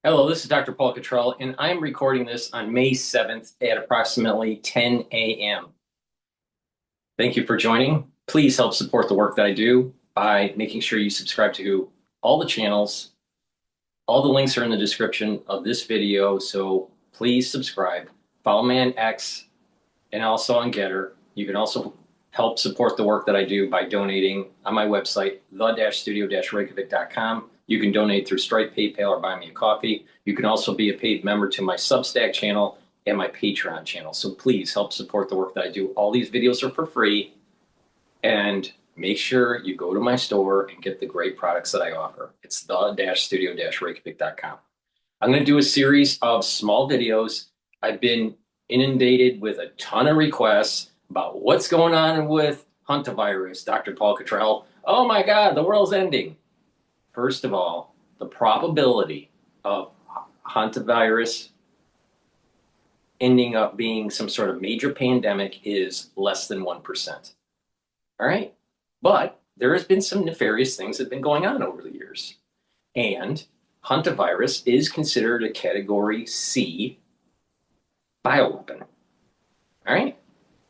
Hello, this is Dr. Paul Cottrell, and I'm recording this on May 7th at approximately 10 a.m. Thank you for joining. Please help support the work that I do by making sure you subscribe to all the channels. All the links are in the description of this video, so please subscribe. Follow me on X and also on GETTR. You can also help support the work that I do by donating on my website, the-studio-reykjavik.com. You can donate through Stripe, PayPal, or buy me a coffee. You can also be a paid member to my Substack channel and my Patreon channel. So please help support the work that I do. All these videos are for free. And make sure you go to my store and get the great products that I offer. It's the-studio-reykjavik.com. I'm going to do a series of small videos. I've been inundated with a ton of requests about what's going on with Hantavirus, Dr. Paul Cottrell. Oh my God, the world's ending. First of all, the probability of hantavirus ending up being some sort of major pandemic is less than 1%. All right? But there has been some nefarious things that have been going on over the years. And hantavirus is considered a Category C bioweapon. All right?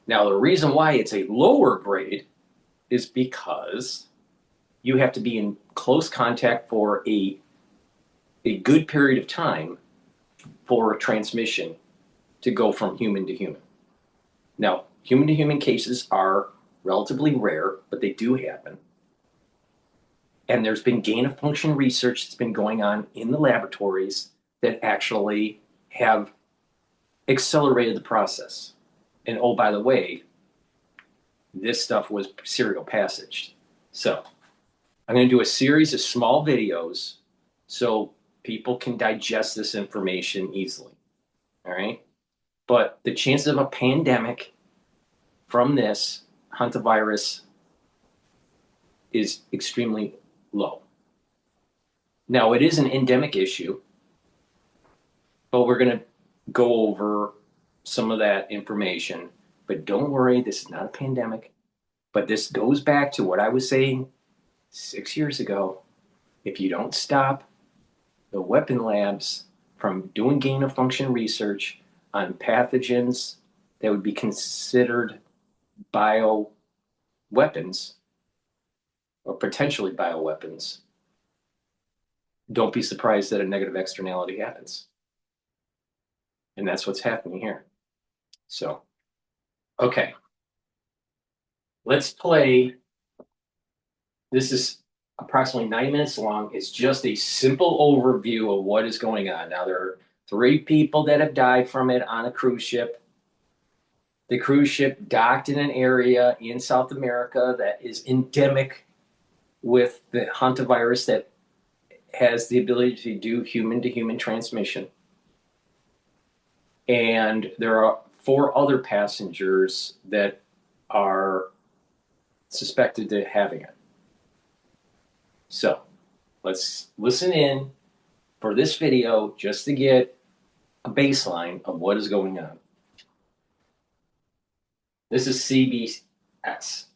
Now, the reason why it's a lower grade is because you have to be in close contact for a good period of time for transmission to go from human to human. Now, human to human cases are relatively rare, but they do happen. And there's been gain of function research that's been going on in the laboratories that actually have accelerated the process. And oh, by the way, this stuff was serial passaged. So I'm going to do a series of small videos so people can digest this information easily. All right. But the chances of a pandemic from this hantavirus is extremely low. Now, it is an endemic issue, but we're going to go over some of that information. But don't worry, this is not a pandemic. But this goes back to what I was saying 6 years ago. If you don't stop the weapon labs from doing gain of function research on pathogens that would be considered bioweapons or potentially bioweapons, don't be surprised that a negative externality happens. And that's what's happening here. So, okay. Let's play. This is approximately 9 minutes long. It's just a simple overview of what is going on. Now, there are 3 people that have died from it on a cruise ship. The cruise ship docked in an area in South America that is endemic with the hantavirus that has the ability to do human-to-human transmission. And there are 4 other passengers that are suspected of having it. So let's listen in for this video just to get a baseline of what is going on. This is CBS.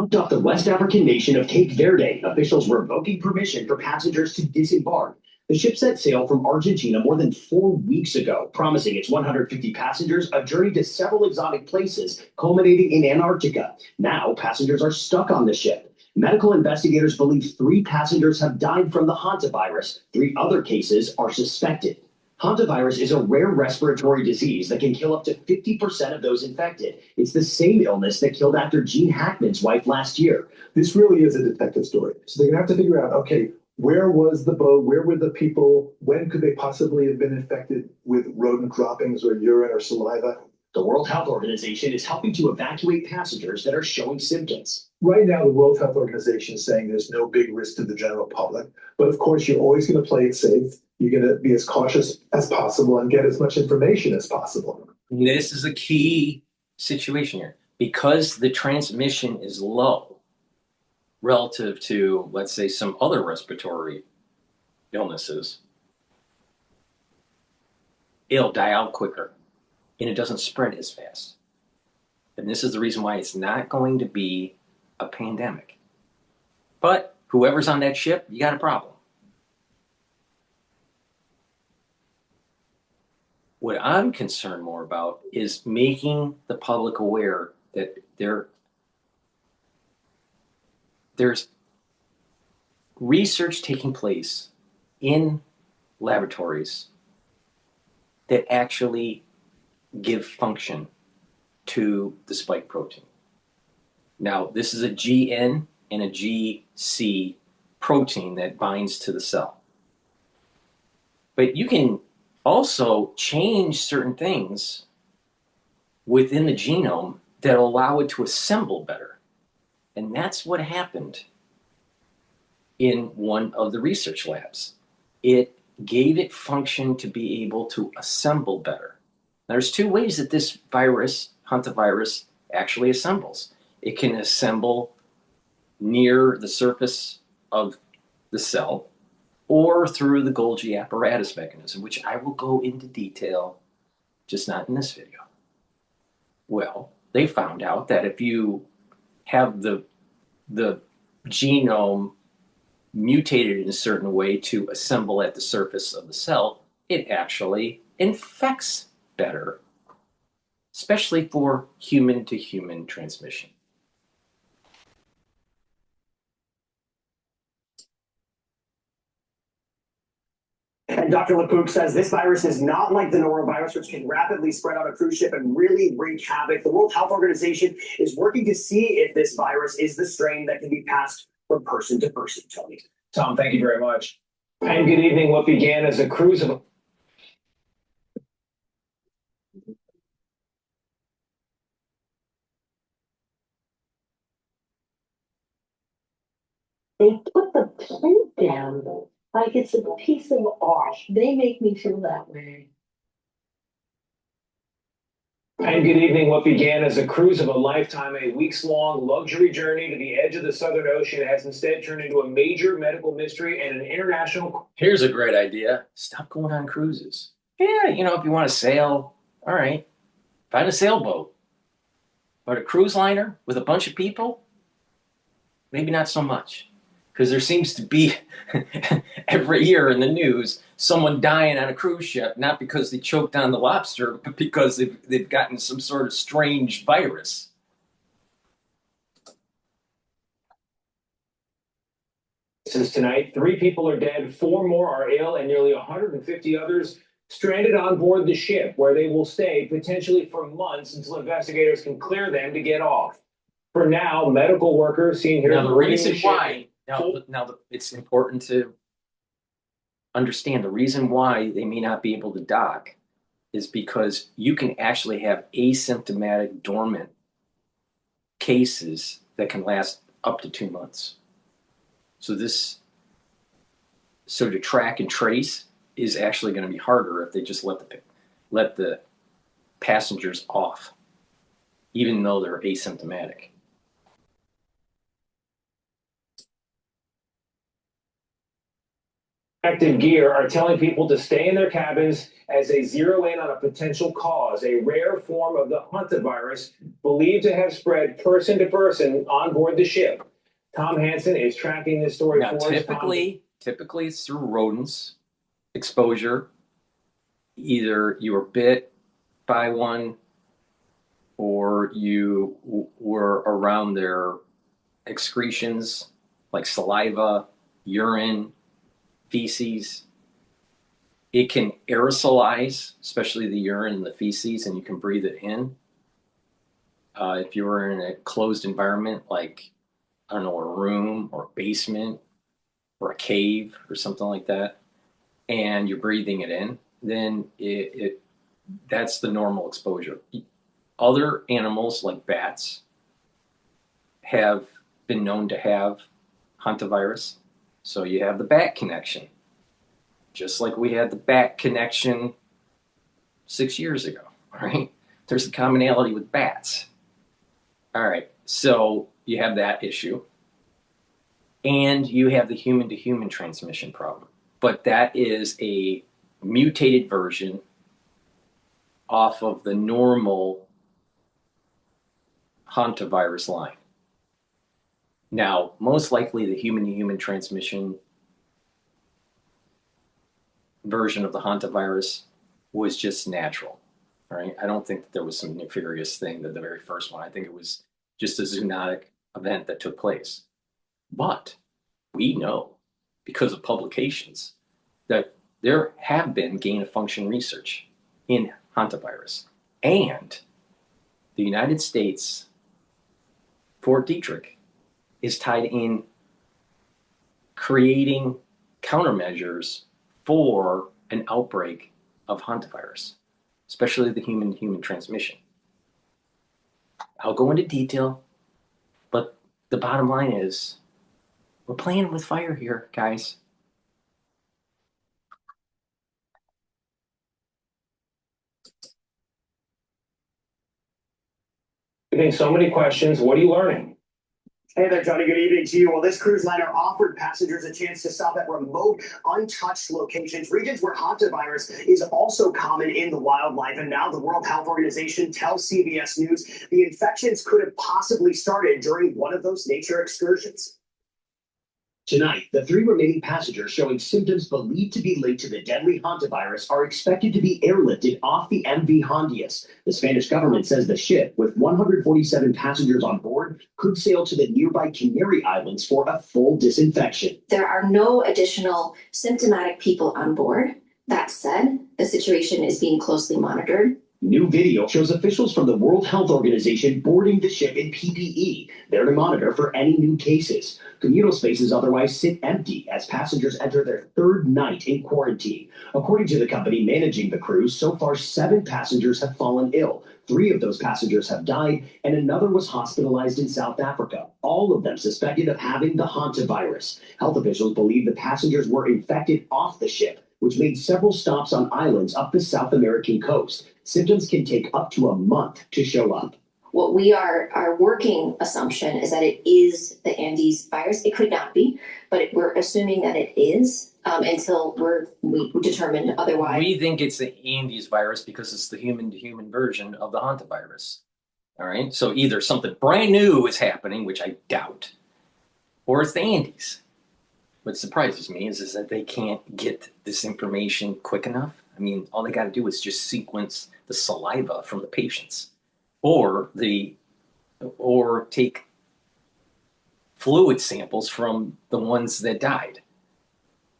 Off the West African nation of Cape Verde, officials revoking permission for passengers to disembark. The ship set sail from Argentina more than 4 weeks ago, promising its 150 passengers a journey to several exotic places, culminating in Antarctica. Now, passengers are stuck on the ship. Medical investigators believe 3 passengers have died from the hantavirus. 3 other cases are suspected. Hantavirus is a rare respiratory disease that can kill up to 50% of those infected. It's the same illness that killed actor Gene Hackman's wife last year. This really is a detective story. So they're going to have to figure out, okay, where was the boat? Where were the people? When could they possibly have been infected with rodent droppings or urine or saliva? The World Health Organization is helping to evacuate passengers that are showing symptoms. Right now, the World Health Organization is saying there's no big risk to the general public. But of course, you're always going to play it safe. You're going to be as cautious as possible and get as much information as possible. This is a key situation here. Because the transmission is low relative to, let's say, some other respiratory illnesses, it'll die out quicker and it doesn't spread as fast. And this is the reason why it's not going to be a pandemic. But whoever's on that ship, you got a problem. What I'm concerned more about is making the public aware that there's research taking place in laboratories that actually give function to the spike protein. Now, this is a GN and a GC protein that binds to the cell. But you can also change certain things within the genome that allow it to assemble better. And that's what happened in one of the research labs. It gave it function to be able to assemble better. There's two ways that this virus, hantavirus, actually assembles. It can assemble near the surface of the cell or through the Golgi apparatus mechanism, which I will go into detail, just not in this video. Well, they found out that if you have the genome mutated in a certain way to assemble at the surface of the cell, it actually infects better, especially for human-to-human transmission. And Dr. LeCook says this virus is not like the norovirus, which can rapidly spread on a cruise ship and really wreak havoc. The World Health Organization is working to see if this virus is the strain that can be passed from person to person. Tony. Tom, thank you very much. And good evening. What began as a cruise of They put the plate down like it's a piece of art. They make me feel that way. And good evening. What began as a cruise of a lifetime, a weeks-long luxury journey to the edge of the Southern Ocean, has instead turned into a major medical mystery and an international. Here's a great idea. Stop going on cruises. Yeah, if you want to sail, all right, find a sailboat. But a cruise liner with a bunch of people, maybe not so much. Because there seems to be every year in the news someone dying on a cruise ship, not because they choked on the lobster, but because they've gotten some sort of strange virus. Since tonight, 3 people are dead, 4 more are ill, and nearly 150 others stranded on board the ship, where they will stay potentially for months until investigators can clear them to get off. For now, medical workers seen here. Now, the reason why. Now, it's important to understand the reason why they may not be able to dock is because you can actually have asymptomatic dormant cases that can last up to 2 months. So to track and trace is actually going to be harder if they just let the passengers off, even though they're asymptomatic. Active gear are telling people to stay in their cabins as they zero in on a potential cause, a rare form of the hantavirus believed to have spread person to person on board the ship. Tom Hansen is tracking this story Now, for us. typically it's through rodents exposure. Either you were bit by one or you were around their excretions like saliva, urine, feces. It can aerosolize, especially the urine and the feces, and you can breathe it in. If you were in a closed environment like, I don't know, a room or a basement or a cave or something like that, and you're breathing it in, then that's the normal exposure. Other animals like bats have been known to have hantavirus. So you have the bat connection, just like we had the bat connection 6 years ago, right? There's a commonality with bats. All right, so you have that issue. And you have the human-to-human transmission problem. But that is a mutated version off of the normal hantavirus line. Now, most likely the human-to-human transmission version of the hantavirus was just natural. All right. I don't think that there was some nefarious thing that the very first one. I think it was just a zoonotic event that took place. But we know because of publications that there have been gain of function research in hantavirus. And the United States, Fort Detrick, is tied in creating countermeasures for an outbreak of hantavirus, especially the human-to-human transmission. I'll go into detail, but the bottom line is we're playing with fire here, guys. Getting so many questions. What are you learning? Hey there, Johnny. Good evening to you. Well, this cruise liner offered passengers a chance to stop at remote, untouched locations, regions where hantavirus is also common in the wildlife. And now the World Health Organization tells CBS News the infections could have possibly started during one of those nature excursions. Tonight, the 3 remaining passengers showing symptoms believed to be linked to the deadly hantavirus are expected to be airlifted off the MV Hondias. The Spanish government says the ship, with 147 passengers on board, could sail to the nearby Canary Islands for a full disinfection. There are no additional symptomatic people on board. That said, the situation is being closely monitored. New video shows officials from the World Health Organization boarding the ship in PPE, there to monitor for any new cases. Communal spaces otherwise sit empty as passengers enter their 3rd night in quarantine. According to the company managing the cruise, so far 7 passengers have fallen ill. 3 of those passengers have died, and another was hospitalized in South Africa, all of them suspected of having the hantavirus. Health officials believe the passengers were infected off the ship, which made several stops on islands up the South American coast. Symptoms can take up to a month to show up. What we are, our working assumption is that it is the Andes virus. It could not be, but we're assuming that it is until we determine otherwise. We think it's the Andes virus because it's the human-to-human version of the hantavirus. All right. So either something brand new is happening, which I doubt, or it's the Andes. What surprises me is that they can't get this information quick enough. I mean, all they got to do is just sequence the saliva from the patients, or take fluid samples from the ones that died.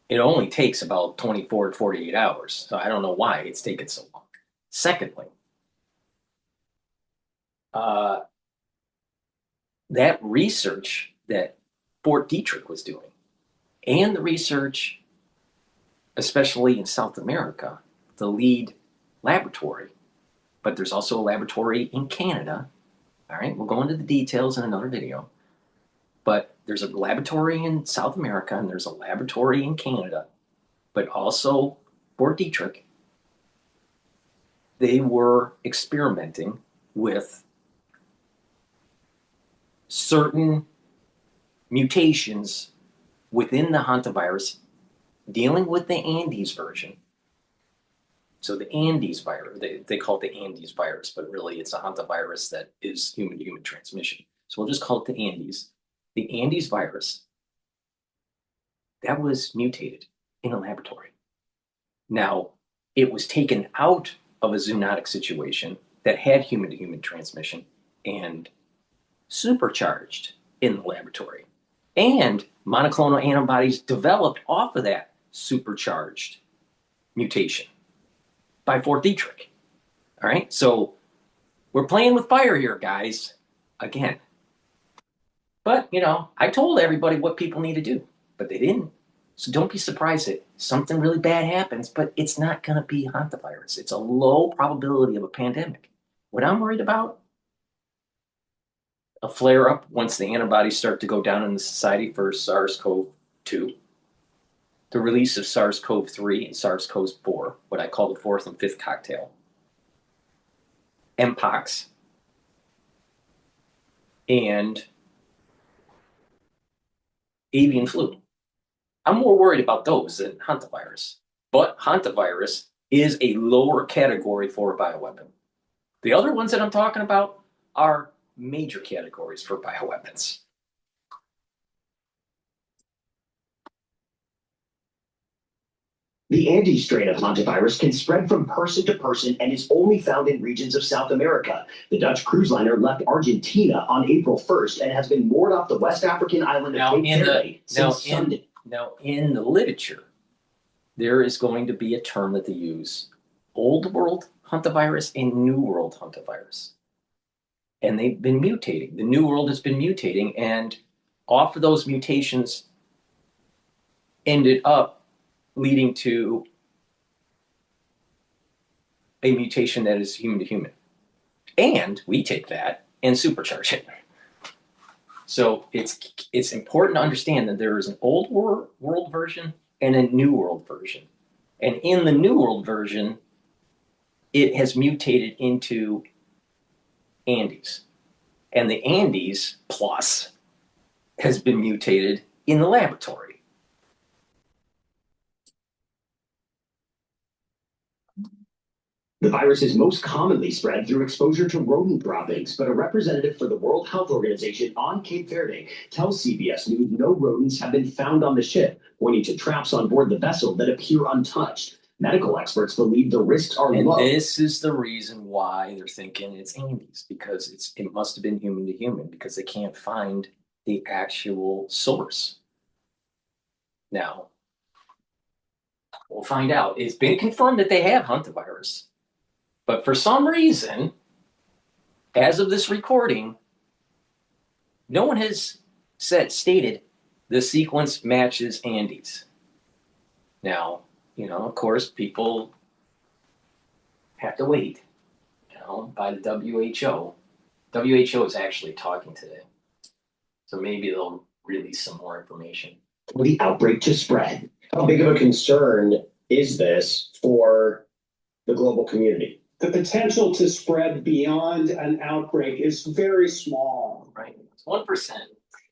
It only takes about 24 to 48 hours. So I don't know why it's taken so long. Secondly, that research that Fort Detrick was doing, and the research, especially in South America, the lead laboratory, but there's also a laboratory in Canada. All right, we'll go into the details in another video. But there's a laboratory in South America and there's a laboratory in Canada, but also Fort Detrick. They were experimenting with certain mutations within the hantavirus, dealing with the Andes version. So the Andes virus, they call it the Andes virus, but really it's a hantavirus that is human-to-human transmission. So we'll just call it the Andes. The Andes virus, that was mutated in a laboratory. Now, it was taken out of a zoonotic situation that had human-to-human transmission and supercharged in the laboratory. And monoclonal antibodies developed off of that supercharged mutation by Fort Detrick. All right, so we're playing with fire here, guys, again. But, you know, I told everybody what people need to do, but they didn't. So don't be surprised that something really bad happens, but it's not going to be hantavirus. It's a low probability of a pandemic. What I'm worried about, a flare-up once the antibodies start to go down in the society for SARS-CoV-2, the release of SARS-CoV-3 and SARS-CoV-4, what I call the 4th and 5th cocktail, Mpox, and avian flu. I'm more worried about those than hantavirus. But hantavirus is a lower category for a bioweapon. The other ones that I'm talking about are major categories for bioweapons. The Andes strain of hantavirus can spread from person to person and is only found in regions of South America. The Dutch cruise liner left Argentina on April 1st and has been moored off the West African island of Cape Verde since Sunday. Now, in the literature, there is going to be a term that they use, Old World hantavirus and New World hantavirus. And they've been mutating. The New World has been mutating, and off of those mutations ended up leading to a mutation that is human to human. And we take that and supercharge it. So it's important to understand that there is an old world version and a new world version. And in the new world version, it has mutated into Andes. And the Andes plus has been mutated in the laboratory. The virus is most commonly spread through exposure to rodent droppings, but a representative for the World Health Organization on Cape Verde tells CBS News no rodents have been found on the ship, pointing to traps on board the vessel that appear untouched. Medical experts believe the risks are low. And this is the reason why they're thinking it's Andes, because it must have been human to human, because they can't find the actual source. Now, we'll find out. It's been confirmed that they have hantavirus. But for some reason, as of this recording, no one has stated the sequence matches Andes. Now, of course, people have to wait, by the WHO. WHO is actually talking today. So maybe they'll release some more information. For the outbreak to spread. How big of a concern is this for the global community? The potential to spread beyond an outbreak is very small. Right. It's 1%.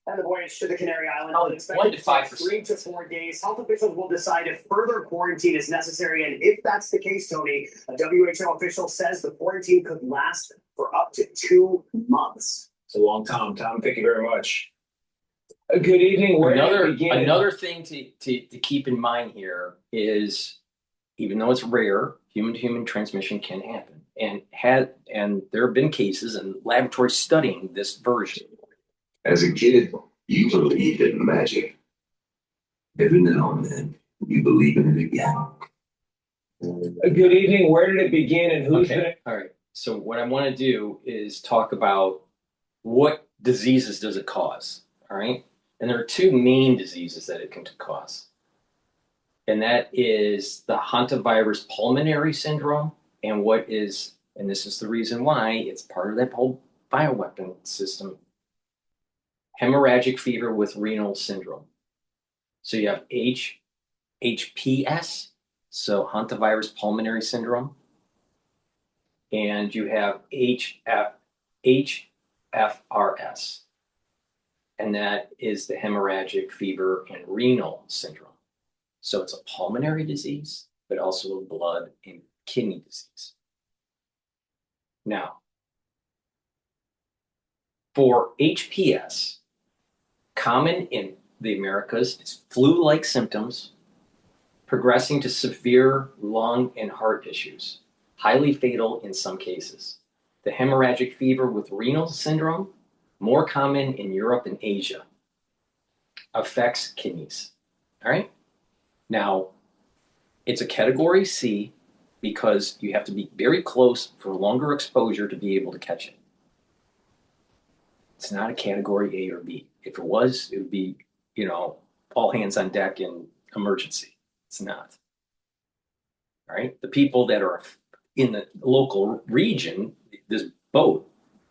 And the voyage to the Canary Islands Oh, is expected to take 3 to 4 days. Health officials will decide if further quarantine is necessary. And if that's the case, Tony, a WHO official says the quarantine could last for up to 2 months. It's a long time. Tom, thank you very much. Good evening. Where Another thing to keep in mind here is, even though it's rare, human-to-human transmission can happen, and there have been cases and laboratories studying this version. As a kid, you believed in magic. Every now and then, you believe in it again. Good evening. Where did it begin, and who's Okay. All right. So what I want to do is talk about what diseases does it cause. All right. And there are 2 main diseases that it can cause. And that is the hantavirus pulmonary syndrome, and this is the reason why it's part of that whole bioweapon system, hemorrhagic fever with renal syndrome. So you have HPS, so hantavirus pulmonary syndrome, and you have HFRS, and that is the hemorrhagic fever and renal syndrome. So it's a pulmonary disease, but also a blood and kidney disease. Now, for HPS, common in the Americas, it's flu-like symptoms, progressing to severe lung and heart issues, highly fatal in some cases. The hemorrhagic fever with renal syndrome, more common in Europe and Asia, affects kidneys. All right? Now, it's a category C because you have to be very close for longer exposure to be able to catch it. It's not a category A or B. If it was, it would be, all hands on deck in emergency. It's not. All right? The people that are in the local region, this boat,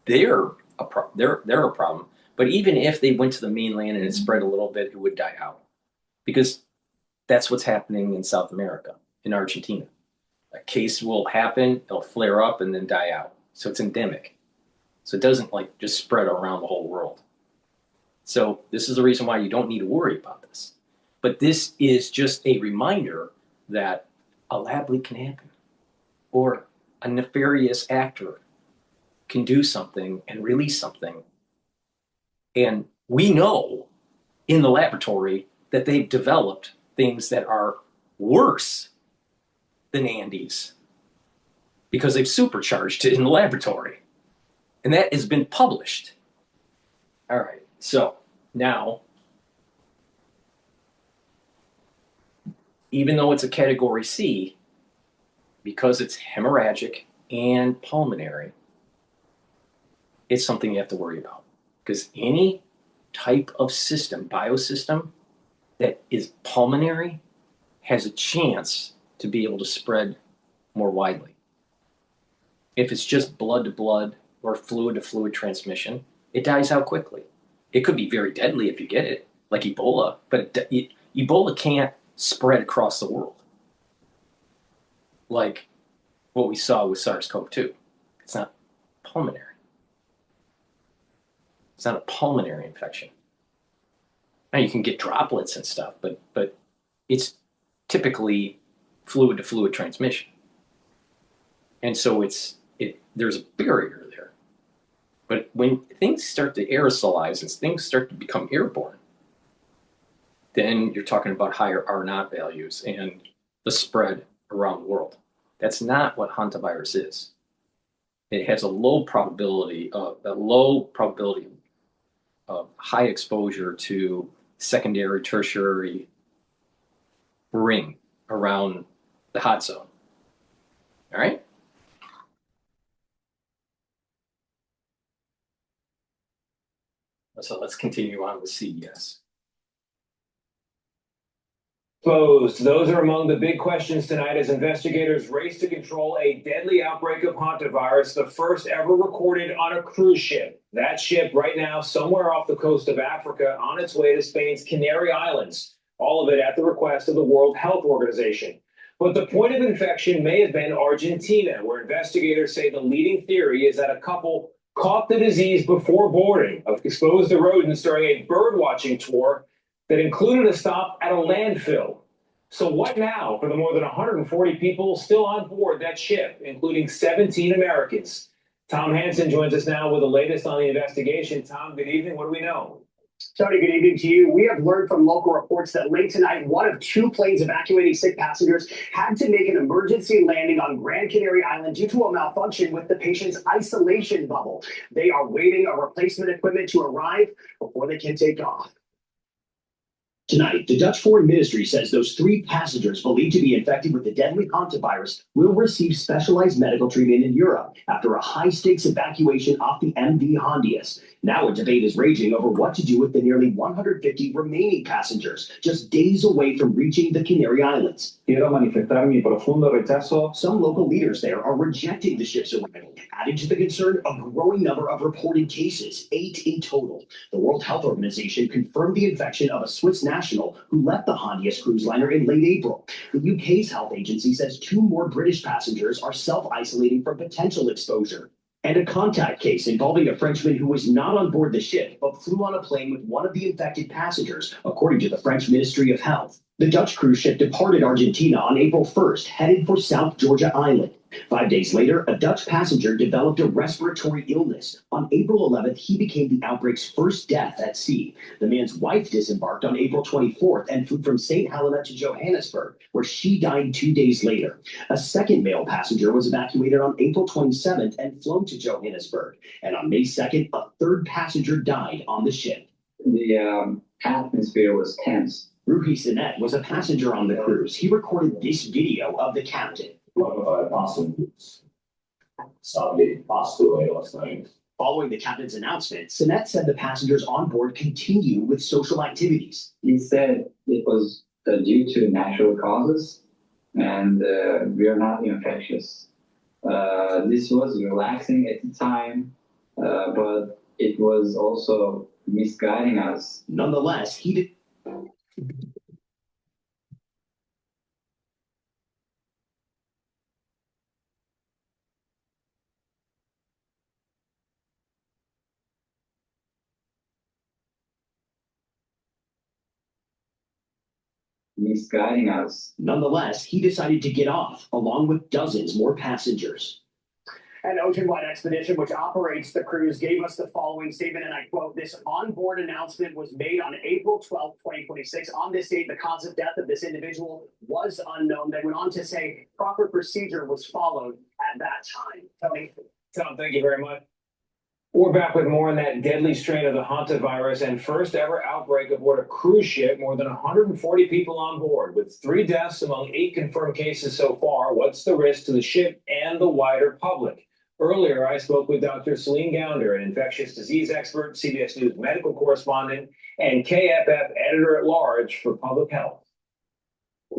they're a problem. But even if they went to the mainland and it spread a little bit, it would die out. Because that's what's happening in South America, in Argentina. A case will happen, it'll flare up and then die out. So it's endemic. So it doesn't just spread around the whole world. So this is the reason why you don't need to worry about this. But this is just a reminder that a lab leak can happen, or a nefarious actor can do something and release something. And we know in the laboratory that they've developed things that are worse than Andes because they've supercharged it in the laboratory. And that has been published. All right, so now, even though it's a category C, because it's hemorrhagic and pulmonary, it's something you have to worry about. Because any type of system, biosystem, that is pulmonary has a chance to be able to spread more widely. If it's just blood to blood or fluid to fluid transmission, it dies out quickly. It could be very deadly if you get it, like Ebola, but Ebola can't spread across the world like what we saw with SARS-CoV-2. It's not pulmonary. It's not a pulmonary infection. Now you can get droplets and stuff, but it's typically fluid to fluid transmission. And so there's a barrier there. But when things start to aerosolize and things start to become airborne, then you're talking about higher R0 values and the spread around the world. That's not what hantavirus is. It has a low probability of high exposure to secondary, tertiary ring around the hot zone. All right? So let's continue on with CES. Exposed. Those are among the big questions tonight as investigators race to control a deadly outbreak of hantavirus, the first ever recorded on a cruise ship. That ship right now somewhere off the coast of Africa on its way to Spain's Canary Islands, all of it at the request of the World Health Organization. But the point of infection may have been Argentina, where investigators say the leading theory is that a couple caught the disease before boarding, exposed to rodents during a bird watching tour that included a stop at a landfill. So what now for the more than 140 people still on board that ship, including 17 Americans? Tom Hansen joins us now with the latest on the investigation. Tom, good evening. What do we know? Tony, good evening to you. We have learned from local reports that late tonight, one of two planes evacuating sick passengers had to make an emergency landing on Gran Canary Island due to a malfunction with the patient's isolation bubble. They are waiting a replacement equipment to arrive before they can take off. Tonight, the Dutch Foreign Ministry says those 3 passengers believed to be infected with the deadly hantavirus will receive specialized medical treatment in Europe after a high-stakes evacuation off the MV Hondius. Now a debate is raging over what to do with the nearly 150 remaining passengers, just days away from reaching the Canary Islands. Quiero manifestar mi profundo rechazo. Some local leaders there are rejecting the ship's arrival, adding to the concern a growing number of reported cases, 8 in total. The World Health Organization confirmed the infection of a Swiss national who left the Hondius cruise liner in late April. The UK's health agency says 2 more British passengers are self-isolating from potential exposure. And a contact case involving a Frenchman who was not on board the ship but flew on a plane with one of the infected passengers, according to the French Ministry of Health. The Dutch cruise ship departed Argentina on April 1st, headed for South Georgia Island. 5 days later, a Dutch passenger developed a respiratory illness. On April 11th, he became the outbreak's first death at sea. The man's wife disembarked on April 24th and flew from St. Helena to Johannesburg, where she died 2 days later. A second male passenger was evacuated on April 27th and flown to Johannesburg. And on May 2nd, a third passenger died on the ship. The atmosphere was tense. Ruhi Sinet was a passenger on the cruise. He recorded this video of the captain. Following the captain's announcement, Sinet said the passengers on board continue with social activities. He said it was due to natural causes and we are not infectious. This was relaxing at the time, but it was also misguiding us. Nonetheless, he did. Misguiding us. Nonetheless, he decided to get off, along with dozens more passengers. An ocean-wide expedition which operates the cruise gave us the following statement, and I quote, "This onboard announcement was made on April 12th, 2026. On this date, the cause of death of this individual was unknown." They went on to say proper procedure was followed at that time. Tony? Tom, thank you very much. We're back with more on that deadly strain of the hantavirus and first ever outbreak aboard a cruise ship. More than 140 people on board, with 3 deaths among 8 confirmed cases so far. What's the risk to the ship and the wider public? Earlier, I spoke with Dr. Celine Gounder, an infectious disease expert, CBS News medical correspondent, and KFF editor-at-large for public health.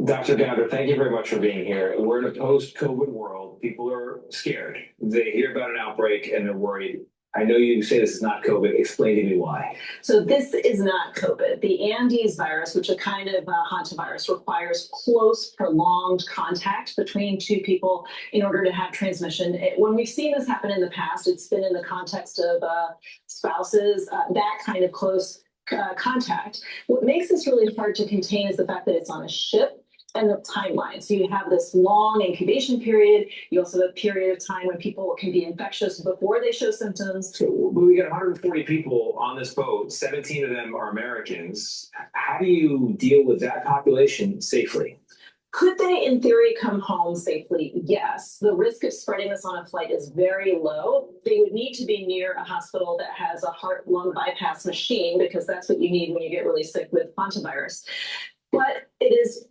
Dr. Gounder, thank you very much for being here. We're in a post-COVID world. People are scared. They hear about an outbreak and they're worried. I know you say this is not COVID. Explain to me why. So this is not COVID. The Andes virus, which is a kind of hantavirus, requires close, prolonged contact between 2 people in order to have transmission. When we've seen this happen in the past, it's been in the context of spouses, that kind of close contact. What makes this really hard to contain is the fact that it's on a ship and the timeline. So you have this long incubation period. You also have a period of time when people can be infectious before they show symptoms. So we got 140 people on this boat. 17 of them are Americans. How do you deal with that population safely? Could they, in theory, come home safely? Yes. The risk of spreading this on a flight is very low. They would need to be near a hospital that has a heart-lung bypass machine, because that's what you need when you get really sick with hantavirus. But it is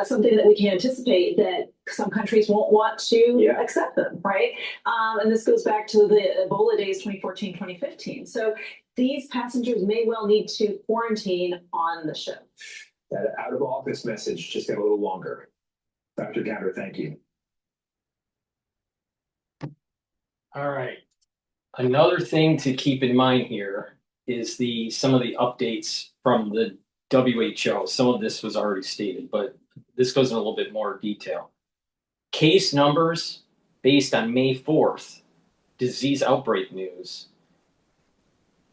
something that we can anticipate that some countries won't want to accept them, right? And this goes back to the Ebola days, 2014, 2015. So these passengers may well need to quarantine on the ship. That out of office message just got a little longer. Dr. Gounder, thank you. All right. Another thing to keep in mind here is some of the updates from the WHO. Some of this was already stated, but this goes in a little bit more detail. Case numbers based on May 4th, disease outbreak news.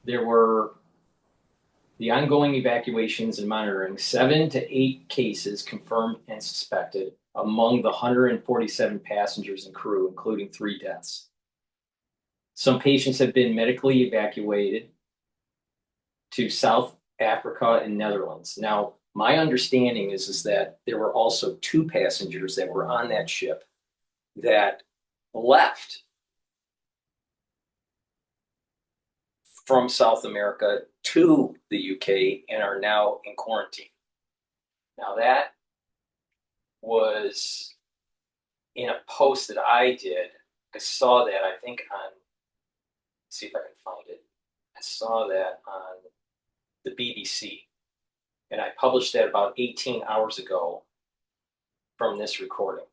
There were the ongoing evacuations and monitoring, 7 to 8 cases confirmed and suspected among the 147 passengers and crew, including 3 deaths. Some patients have been medically evacuated to South Africa and Netherlands. Now, my understanding is that there were also 2 passengers that were on that ship that left from South America to the UK and are now in quarantine. Now, that was in a post that I did. I saw that, I think, on, let's see if I can find it. I saw that on the BBC. And I published that about 18 hours ago from this recording.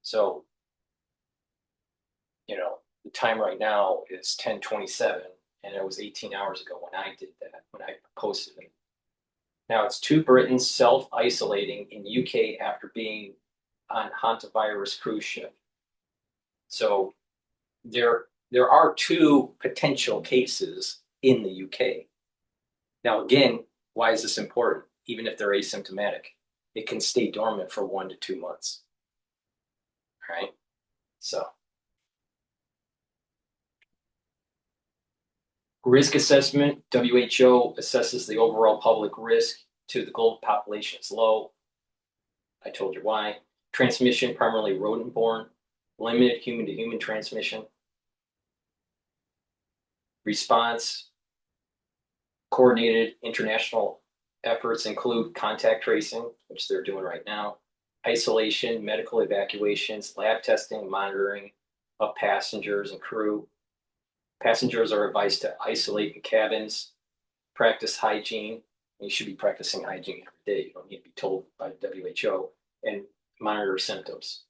So, you know, the time right now is 10:27, and it was 18 hours ago when I did that, when I posted it. Now, it's 2 Britons self-isolating in UK after being on hantavirus cruise ship. So there are 2 potential cases in the UK. Now, again, why is this important? Even if they're asymptomatic, it can stay dormant for 1 to 2 months. All right. So, risk assessment, WHO assesses the overall public risk to the global population is low. I told you why. Transmission, primarily rodent-borne, limited human-to-human transmission. Response, coordinated international efforts include contact tracing, which they're doing right now, isolation, medical evacuations, lab testing, monitoring of passengers and crew. Passengers are advised to isolate in cabins, practice hygiene. You should be practicing hygiene every day. You don't need to be told by WHO, and monitor symptoms.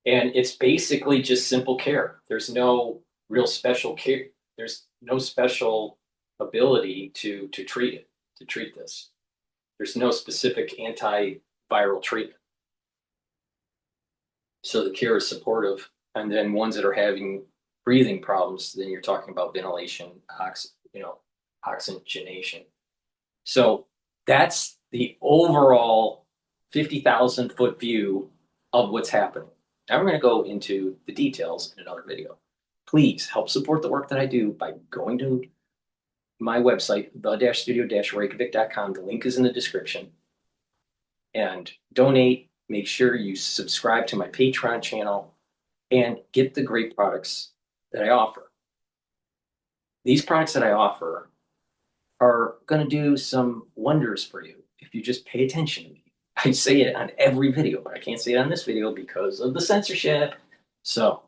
And it's basically just simple care. There's no real special care. There's no special ability to treat it, to treat this. There's no specific antiviral treatment. So the care is supportive. And then ones that are having breathing problems, then you're talking about ventilation, oxygenation. So that's the overall 50,000 foot view of what's happening. Now we're going to go into the details in another video. Please help support the work that I do by going to my website, the-studio-reykjavik.com. The link is in the description. And donate. Make sure you subscribe to my Patreon channel and get the great products that I offer. These products that I offer are going to do some wonders for you if you just pay attention to me. I say it on every video, but I can't say it on this video because of the censorship. So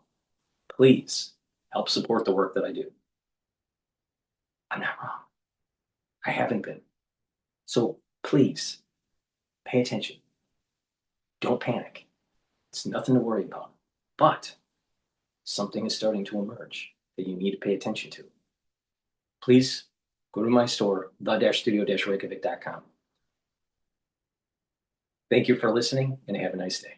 please help support the work that I do. I'm not wrong. I haven't been. So please pay attention. Don't panic. It's nothing to worry about. But something is starting to emerge that you need to pay attention to. Please go to my store, the-studio-reykjavik.com. Thank you for listening and have a nice day.